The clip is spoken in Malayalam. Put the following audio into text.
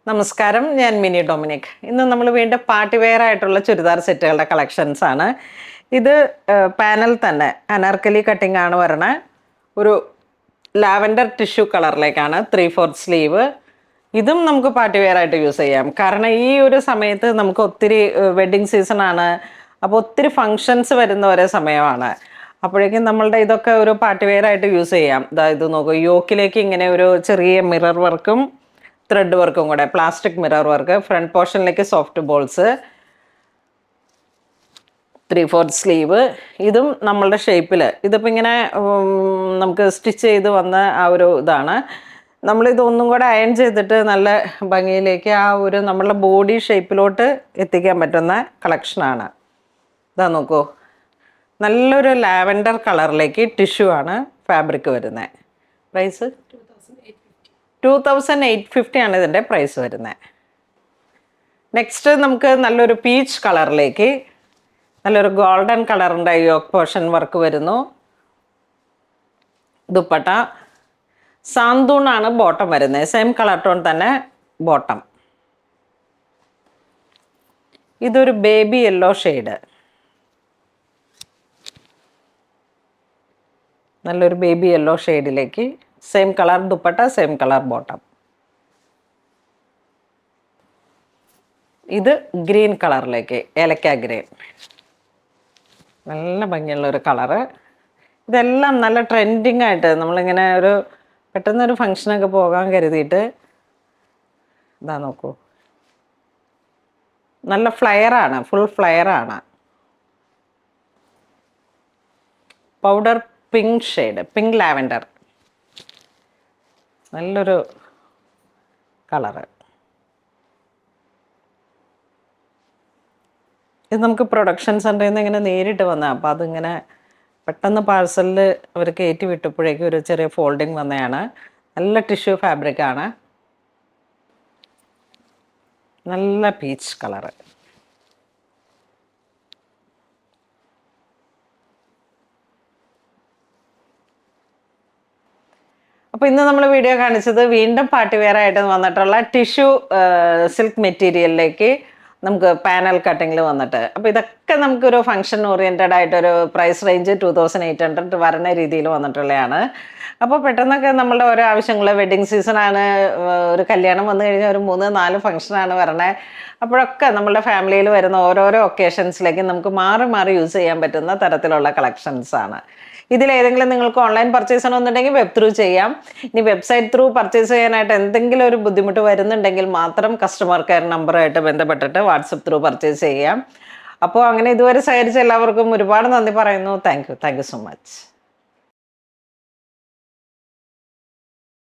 നമസ്കാരം, ഞാൻ മിനി ഡൊമിനിക്. ഇന്ന് നമ്മൾ വീണ്ടും പാർട്ടി വെയർ ആയിട്ടുള്ള ചുരിദാർ സെറ്റുകളുടെ കളക്ഷൻസ് ആണ്. ഇത് പാനൽ തന്നെ അനാർക്കലി കട്ടിംഗ് ആണ് വരണേ. ഒരു ലാവൻഡർ ടിഷ്യൂ കളറിലേക്കാണ് 3/4 സ്ലീവ്. ഇതും നമുക്ക് പാർട്ടി വെയർ ആയിട്ട് യൂസ് ചെയ്യാം. കാരണം ഈ ഒരു സമയത്ത് നമുക്ക് ഒത്തിരി വെഡ്ഡിങ് സീസൺ ആണ്. അപ്പോൾ ഒത്തിരി ഫങ്ഷൻസ് വരുന്ന ഒരേ സമയമാണ്. അപ്പോഴേക്കും നമ്മളുടെ ഇതൊക്കെ ഒരു പാർട്ടി വെയർ ആയിട്ട് യൂസ് ചെയ്യാം. ഇത് നോക്കൂ, യോക്കിലേക്ക് ഇങ്ങനെ ഒരു ചെറിയ മിറർ വർക്കും ത്രെഡ് വർക്കും കൂടെ, പ്ലാസ്റ്റിക് മിറർ വർക്ക്, ഫ്രണ്ട് പോർഷനിലേക്ക് സോഫ്റ്റ് ബോൾസ്, 3/4 സ്ലീവ്. ഇതും നമ്മളുടെ ഷേപ്പിൽ, ഇതിപ്പോൾ ഇങ്ങനെ നമുക്ക് സ്റ്റിച്ച് ചെയ്ത് വന്ന ആ ഒരു ഇതാണ്. നമ്മളിതൊന്നും കൂടെ അയൺ ചെയ്തിട്ട് നല്ല ഭംഗിയിലേക്ക് ആ ഒരു നമ്മളുടെ ബോഡി ഷേപ്പിലോട്ട് എത്തിക്കാൻ പറ്റുന്ന കളക്ഷനാണ്. ഇതാ നോക്കൂ, നല്ലൊരു ലാവൻഡർ കളറിലേക്ക് ടിഷ്യൂ ആണ് ഫാബ്രിക് വരുന്നത്. പ്രൈസ് 2850 ആണ് ഇതിൻ്റെ പ്രൈസ് വരുന്നത്. നെക്സ്റ്റ് നമുക്ക് നല്ലൊരു പീച്ച് കളറിലേക്ക് നല്ലൊരു ഗോൾഡൻ കളറിൻ്റെ യോക്ക് പോർഷൻ വർക്ക് വരുന്നു. ദുപ്പട്ട സാന്തൂണാണ് ബോട്ടം വരുന്നത്, സെയിം കളർ ടോൺ തന്നെ ബോട്ടം. ഇതൊരു ബേബി യെല്ലോ ഷെയ്ഡ്, നല്ലൊരു ബേബി യെല്ലോ ഷെയ്ഡിലേക്ക് same colour dupatta, same colour bottom. ഇത് ഗ്രീൻ കളറിലേക്ക്, ഏലക്ക ഗ്രീൻ, നല്ല ഭംഗിയുള്ളൊരു കളറ്. ഇതെല്ലാം നല്ല ട്രെൻഡിങ് ആയിട്ട് നമ്മളിങ്ങനെ ഒരു പെട്ടെന്നൊരു ഫങ്ഷനൊക്കെ പോകാൻ കരുതിയിട്ട് ഇതാ നോക്കൂ, നല്ല ഫ്ലയറാണ്, ഫുൾ ഫ്ലയറാണ്. Powder pink shade, pink lavender, നല്ലൊരു കളറ്. ഇത് നമുക്ക് പ്രൊഡക്ഷൻ സെൻ്ററിൽ നിന്ന് ഇങ്ങനെ നേരിട്ട് വന്നതാണ്. അപ്പോൾ അതിങ്ങനെ പെട്ടെന്ന് പാഴ്സലിൽ അവർ കയറ്റി വിട്ടപ്പോഴേക്കും ഒരു ചെറിയ ഫോൾഡിങ് വന്നതാണ്. നല്ല ടിഷ്യൂ ഫാബ്രിക്കാണ്, നല്ല പീച്ച് കളറ്. അപ്പോൾ ഇന്ന് നമ്മൾ വീഡിയോ കാണിച്ചത് വീണ്ടും പാർട്ടി വെയർ ആയിട്ട് വന്നിട്ടുള്ള ടിഷ്യൂ സിൽക്ക് മെറ്റീരിയലിലേക്ക് നമുക്ക് പാനൽ കട്ടിങ്ങിൽ വന്നിട്ട്, അപ്പോൾ ഇതൊക്കെ നമുക്കൊരു ഫങ്ഷൻ ഓറിയൻറ്റഡ് ആയിട്ടൊരു പ്രൈസ് റേഞ്ച് 2800 വരുന്ന രീതിയിൽ വന്നിട്ടുള്ളതാണ്. അപ്പോൾ പെട്ടെന്നൊക്കെ നമ്മളുടെ ഓരോ ആവശ്യങ്ങൾ, വെഡ്ഡിങ് സീസണാണ്, ഒരു കല്യാണം വന്നു കഴിഞ്ഞാൽ ഒരു 3-4 ഫംഗ്ഷനാണ് വരണേ. അപ്പോഴൊക്കെ നമ്മളുടെ ഫാമിലിയിൽ വരുന്ന ഓരോരോ ഒക്കേഷൻസിലേക്ക് നമുക്ക് മാറി മാറി യൂസ് ചെയ്യാൻ പറ്റുന്ന തരത്തിലുള്ള കളക്ഷൻസാണ്. ഇതിലേതെങ്കിലും നിങ്ങൾക്ക് ഓൺലൈൻ പർച്ചേസ് ചെയ്യണമെന്നുണ്ടെങ്കിൽ വെബ് ത്രൂ ചെയ്യാം. ഇനി വെബ്സൈറ്റ് ത്രൂ പർച്ചേസ് ചെയ്യാനായിട്ട് എന്തെങ്കിലും ഒരു ബുദ്ധിമുട്ട് വരുന്നുണ്ടെങ്കിൽ മാത്രം കസ്റ്റമർ കെയർ നമ്പറുമായിട്ട് ബന്ധപ്പെട്ടിട്ട് വാട്സപ്പ് ത്രൂ പർച്ചേസ് ചെയ്യാം. അപ്പോൾ അങ്ങനെ ഇതുവരെ സഹകരിച്ച എല്ലാവർക്കും ഒരുപാട് നന്ദി പറയുന്നു. Thank you so much.